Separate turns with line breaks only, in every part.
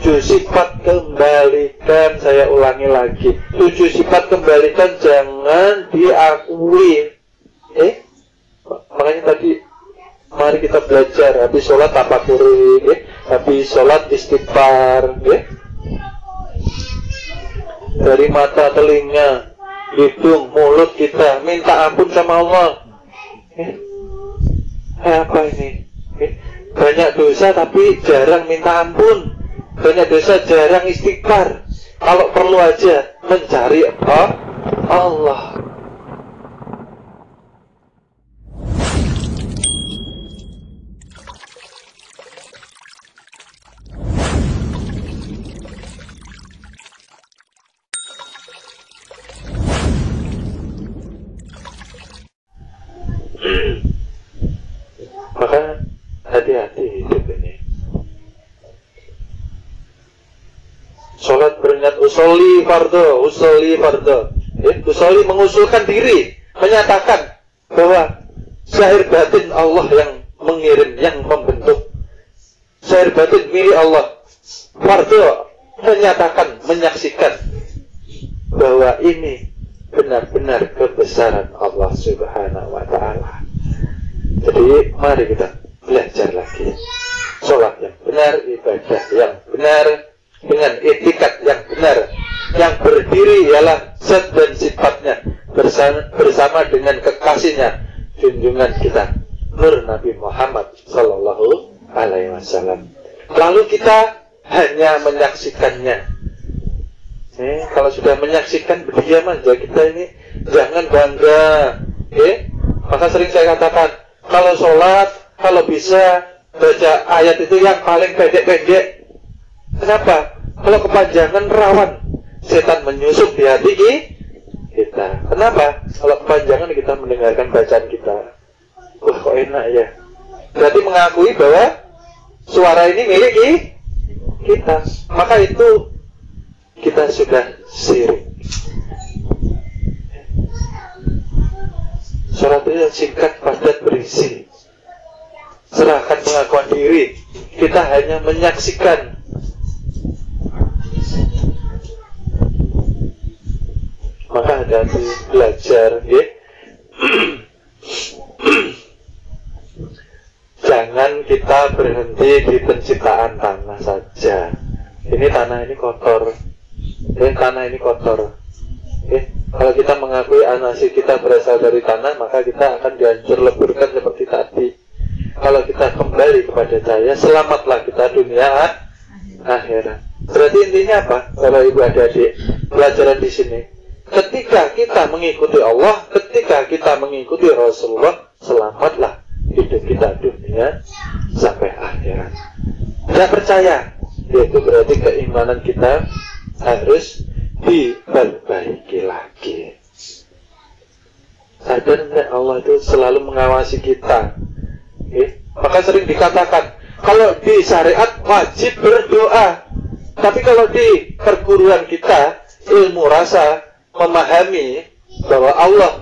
7 sifat kembalikan, saya ulangi lagi, 7 sifat kembalikan jangan diakui. Makanya tadi mari kita belajar, habis sholat tafakuri, habis sholat istighfar, dari mata, telinga, hidung, mulut kita minta ampun sama Allah. Apa ini? Banyak dosa tapi jarang minta ampun, banyak dosa jarang istighfar. Kalau perlu aja mencari Allah. Maka hati-hati hidup ini. Sholat berniat usolli fardo. Usolli mengusulkan diri, menyatakan bahwa zahir batin Allah yang mengirim, yang membentuk. Zahir batin milik Allah. Fardo menyatakan, menyaksikan bahwa ini benar-benar kebesaran Allah Subhanahu wa Ta'ala. Jadi mari kita belajar lagi sholat yang benar, ibadah yang benar, dengan etikat yang benar, yang berdiri ialah zat dan sifatnya bersama dengan kekasihnya, junjungan kita Nur Nabi Muhammad Sallallahu Alaihi Wasallam. Lalu kita hanya menyaksikannya. Kalau sudah menyaksikan, berdiam aja kita ini, jangan bangga. Maka sering saya katakan, kalau sholat, kalau bisa baca ayat itu yang paling pendek-pendek. Kenapa? Kalau kepanjangan rawan setan menyusup di hati kita. Kenapa? Kalau kepanjangan kita mendengarkan bacaan kita, wah kok enak ya. Berarti mengakui bahwa suara ini milik kita. Maka itu kita sudah syirik. Sholat itu singkat, padat, berisi. Serahkan pengakuan diri. Kita hanya menyaksikan. Maka hati-hati belajar, Jangan kita berhenti di penciptaan tanah saja. Ini tanah ini kotor. Tanah ini kotor. Kalau kita mengakui nasib kita berasal dari tanah, maka kita akan dihancur leburkan seperti tadi. Kalau kita kembali kepada Cahaya, selamatlah kita dunia akhirat. Berarti intinya apa? Kalau ibu adik-adik, pelajaran di sini, ketika kita mengikuti Allah, ketika kita mengikuti Rasulullah, selamatlah hidup kita dunia sampai akhirat. Tidak percaya, itu berarti keimanan kita harus diperbaiki lagi. Sadar enggak, Allah itu selalu mengawasi kita. Maka sering dikatakan, kalau di syariat wajib berdoa, tapi kalau di perguruan kita ilmu rasa memahami bahwa Allah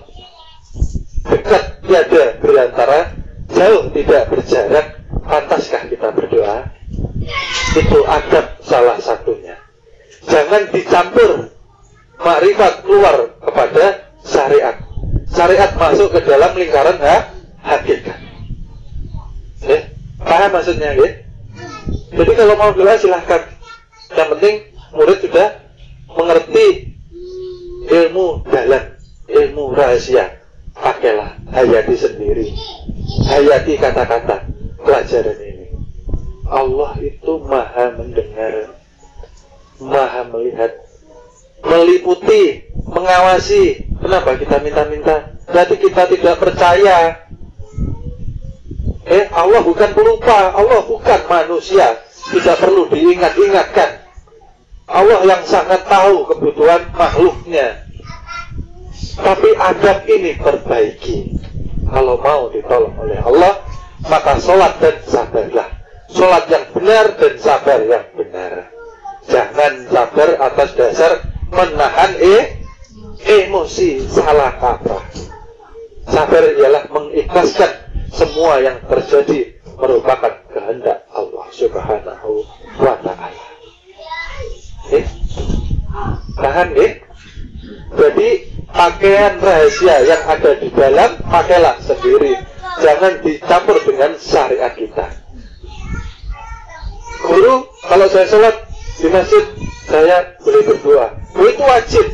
dekat tiada berantara, jauh tidak berjarak, pantaskah kita berdoa? Itu adab salah satunya. Jangan dicampur makrifat keluar kepada syariat. Syariat masuk ke dalam lingkaran hakikat. Paham maksudnya, Jadi kalau mau doa silahkan. Yang penting murid sudah mengerti ilmu dalam, ilmu rahasia. Pakailah, hayati sendiri, hayati kata-kata pelajaran ini. Allah itu maha mendengar, maha melihat, meliputi, mengawasi. Kenapa kita minta-minta? Berarti kita tidak percaya. Allah bukan pelupa, Allah bukan manusia, tidak perlu diingat-ingatkan. Allah yang sangat tahu kebutuhan makhluknya. Tapi adab ini perbaiki. Kalau mau ditolong oleh Allah, maka sholat dan sabarlah. Sholat yang benar dan sabar yang benar. Jangan sabar atas dasar menahan emosi, salah kaprah. Sabar ialah mengikhlaskan semua yang terjadi merupakan kehendak Allah Subhanahu wa Ta'ala. Paham ya? Jadi pakaian rahasia yang ada di dalam pakailah sendiri, jangan dicampur dengan syariat kita. Guru, kalau saya sholat di masjid saya boleh berdoa. Oh, itu wajib.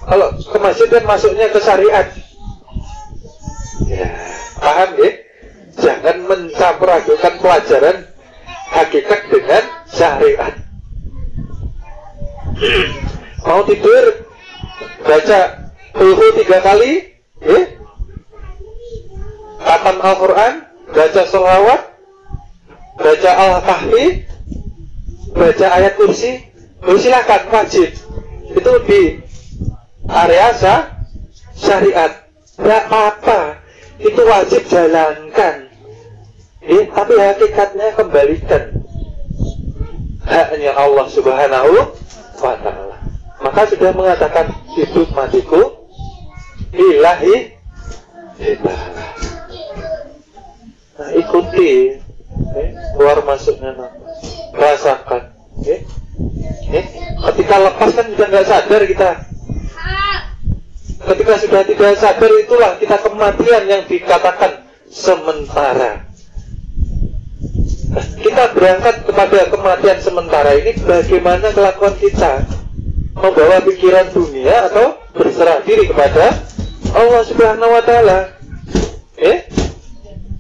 Kalau ke masjid kan masuknya ke syariat. Ya, paham ya? Jangan mencampur adukan pelajaran hakikat dengan syariat. Mau tidur baca Qul 3 kali, ya? Khatam Al-Quran, baca sholawat, baca Al-Kahfi, baca ayat kursi, silakan, wajib. Itu di area syariat, tidak apa-apa, itu wajib jalankan. Tapi hakikatnya kembalikan haknya Allah Subhanahu wa ta'ala. Maka sudah mengatakan hidup matiku ilahi ta'ala. Nah, ikuti keluar masuknya, rasakan. Ketika lepas kan sudah nggak sadar kita. Ketika sudah tidak sadar, itulah kita kematian yang dikatakan sementara. Kita berangkat kepada kematian sementara ini, bagaimana kelakuan kita? Membawa pikiran dunia atau berserah diri kepada Allah Subhanahu wa ta'ala?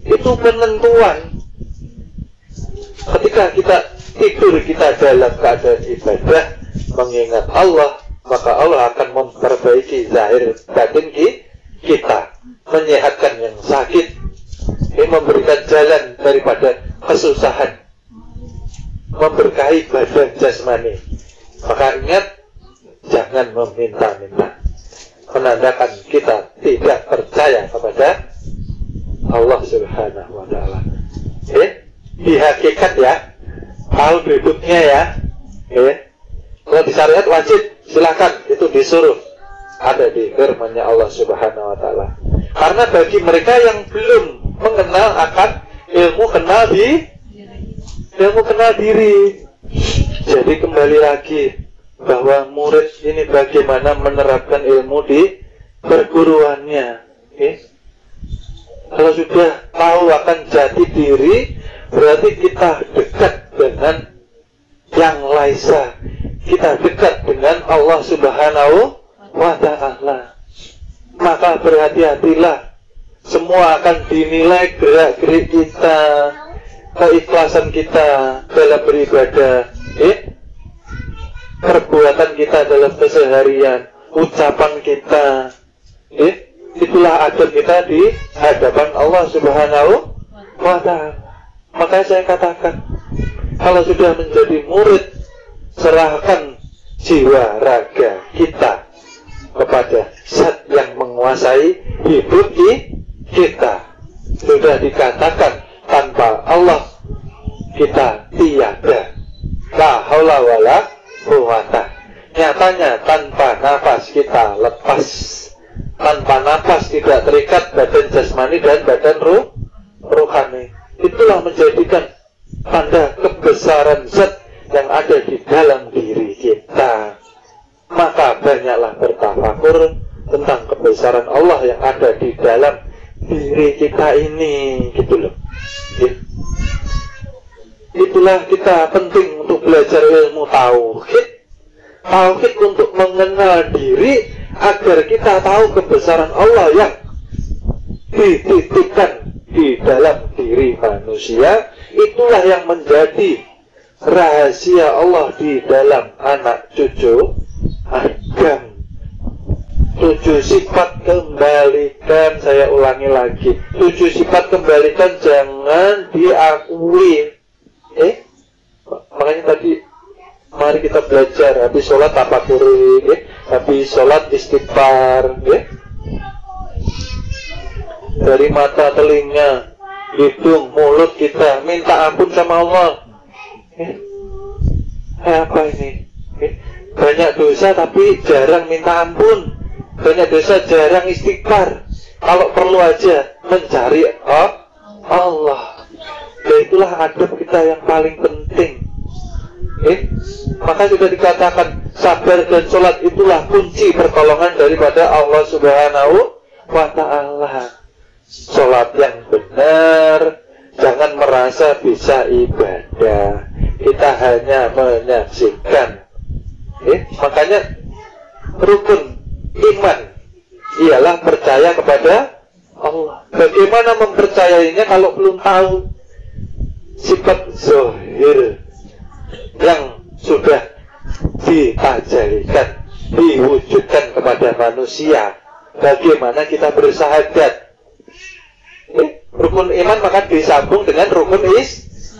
Itu penentuan. Ketika kita tidur, kita dalam keadaan ibadah mengingat Allah, maka Allah akan memperbaiki zahir batin kita, menyehatkan yang sakit, memberikan jalan daripada kesusahan, memberkahi badan jasmani. Maka ingat, jangan meminta-minta, menandakan kita tidak percaya kepada Allah Subhanahu wa ta'ala. Di hakikat ya, hal berikutnya ya, kalau di syariat wajib, silakan, itu disuruh, ada di firman-Nya Allah Subhanahu wa ta'ala. Karena bagi mereka yang belum mengenal akan ilmu kenal diri. Jadi kembali lagi bahwa murid ini bagaimana menerapkan ilmu di perguruannya. Kalau sudah tahu akan jati diri, berarti kita dekat dengan yang laisa, kita dekat dengan Allah Subhanahu wa ta'ala. Maka berhati-hatilah, semua akan dinilai gerak-gerik kita, keikhlasan kita dalam beribadah, perbuatan kita dalam keseharian, ucapan kita, itulah adab kita di hadapan Allah Subhanahu wa ta'ala. Makanya saya katakan, kalau sudah menjadi murid, serahkan jiwa raga kita kepada Zat yang menguasai hidup kita. Sudah dikatakan, tanpa Allah kita tiada. La haula wala quwwata. Nyatanya tanpa nafas kita lepas. Tanpa nafas tidak terikat badan jasmani dan badan rohani. Itulah menjadikan tanda kebesaran Zat yang ada di dalam diri kita. Maka banyaklah bertafakur tentang kebesaran Allah yang ada di dalam diri kita ini, gitu loh. Itulah kita penting untuk belajar ilmu tauhid. Tauhid untuk mengenal diri agar kita tahu kebesaran Allah yang dititipkan di dalam diri manusia. Itulah yang menjadi rahasia Allah di dalam anak cucu Adam. 7 sifat kembalikan, saya ulangi lagi, 7 sifat kembalikan, jangan diakui. Makanya tadi mari kita belajar, habis sholat tafakuri, habis sholat istighfar, dari mata, telinga, hidung, mulut kita minta ampun sama Allah. Apa ini? Banyak dosa tapi jarang minta ampun, banyak dosa jarang istighfar. Kalau perlu aja mencari Allah. Dan itulah adab kita yang paling penting. Maka sudah dikatakan sabar dan sholat itulah kunci pertolongan daripada Allah Subhanahu wa ta'ala. Sholat yang benar, jangan merasa bisa ibadah, kita hanya menyaksikan. Makanya rukun iman ialah percaya kepada Allah. Bagaimana mempercayainya kalau belum tahu sifat zahir yang sudah ditajalikan, diwujudkan kepada manusia? Bagaimana kita bersahadat? Rukun iman maka disambung dengan rukun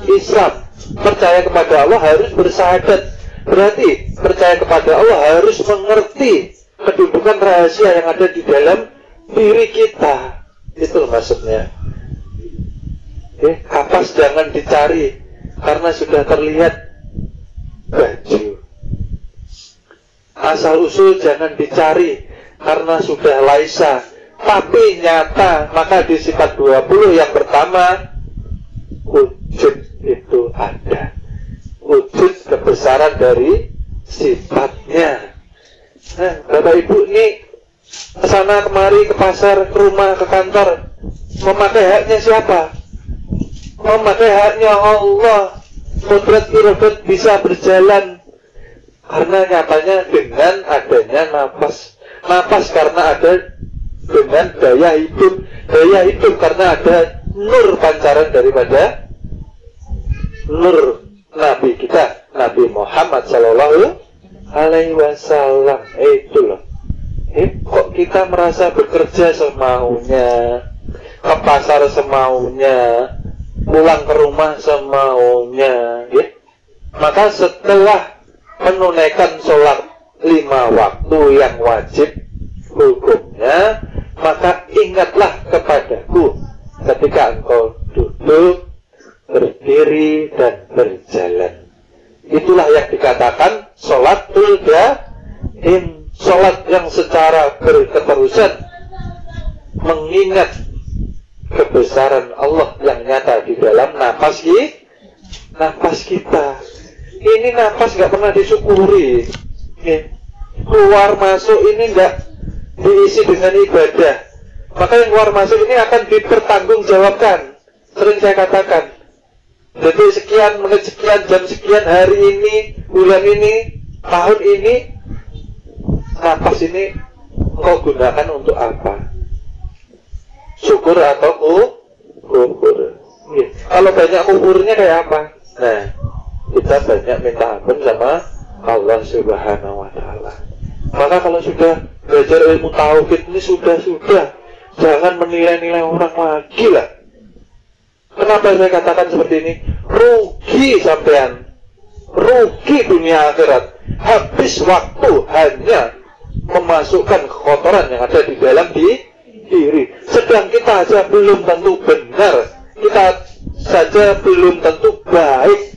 Islam. Percaya kepada Allah harus bersahadat. Berarti percaya kepada Allah harus mengerti kedudukan rahasia yang ada di dalam diri kita. Itu maksudnya. Kapas jangan dicari karena sudah terlihat baju. Asal usul jangan dicari karena sudah laisa, tapi nyata. Maka di sifat 20 yang pertama, wujud itu ada, wujud kebesaran dari sifatnya. Bapak Ibu ini kesana kemari, ke pasar, ke rumah, ke kantor, memakai haknya siapa? Memakai haknya Allah. Kodrat irodat bisa berjalan karena nyatanya dengan adanya napas karena ada dengan daya hidup karena ada nur pancaran daripada nur Nabi kita, Nabi Muhammad Sallallahu Alaihi Wasallam. Itu loh. Kok kita merasa bekerja semaunya, ke pasar semaunya, pulang ke rumah semaunya, Maka setelah menunaikan sholat 5 waktu yang wajib hukumnya, maka ingatlah kepadaku ketika engkau duduk, berdiri, dan berjalan. Itulah yang dikatakan sholatul daim, sholat yang secara berketerusan mengingat kebesaran Allah yang nyata di dalam napas kita. Ini napas nggak pernah disyukuri. Keluar masuk ini nggak diisi dengan ibadah. Maka yang keluar masuk ini akan dipertanggungjawabkan. Sering saya katakan. Jadi sekian menit sekian, jam sekian, hari ini, bulan ini, tahun ini, napas ini engkau gunakan untuk apa? Syukur atau kufur? Kalau banyak kufurnya kayak apa? Nah, kita banyak minta ampun sama Allah Subhanahu wa ta'ala. Maka kalau sudah belajar ilmu tauhid ini sudah jangan menilai-nilai orang lagi lah. Kenapa saya katakan seperti ini? Rugi sampean, rugi dunia akhirat. Habis waktu hanya memasukkan kotoran yang ada di dalam diri. Sedang kita saja belum tentu benar, kita saja belum tentu baik.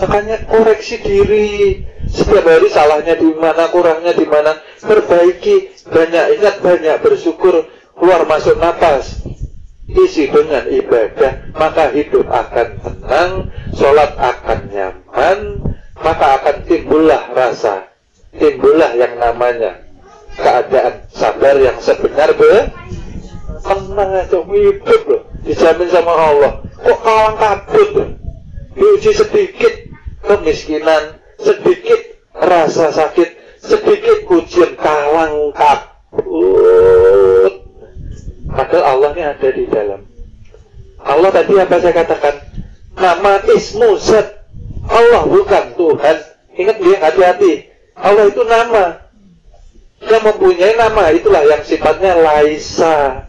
Makanya koreksi diri. Setiap hari salahnya di mana, kurangnya di mana, perbaiki. Banyak ingat, banyak bersyukur. Keluar masuk napas, isi dengan ibadah, maka hidup akan tenang, sholat akan nyaman, maka akan timbullah rasa, timbullah yang namanya keadaan sabar yang sebenar. Tenang aja, hidup loh, dijamin sama Allah. Kok kalang kabut loh? Diuji sedikit kemiskinan, sedikit rasa sakit, sedikit ujian, kalang kabut. Padahal Allah ini ada di dalam. Allah tadi apa saya katakan? Nama ismu zat. Allah bukan Tuhan. Ingat dia, hati-hati. Allah itu nama. Dia mempunyai nama. Itulah yang sifatnya laisa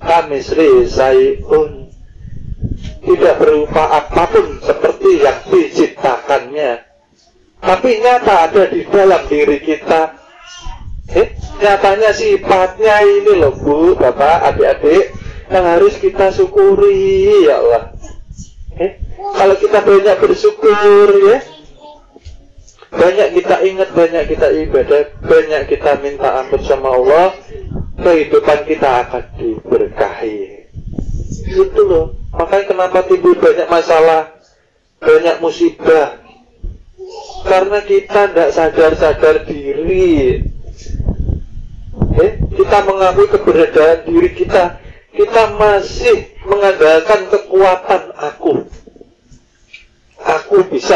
kamisri sayun. Tidak berupa apapun seperti yang diciptakannya, tapi nyata ada di dalam diri kita. Nyatanya sifatnya ini loh Bu, Bapak, adik-adik, yang harus kita syukuri, ya Allah. Kalau kita banyak bersyukur, banyak kita ingat, banyak kita ibadah, banyak kita minta ampun sama Allah, kehidupan kita akan diberkahi. Itu loh. Makanya kenapa timbul banyak masalah? banyak musibah. Karena kita tidak sadar-sadar diri. Kita mengakui keberadaan diri kita. Kita masih mengandalkan kekuatan aku. Aku bisa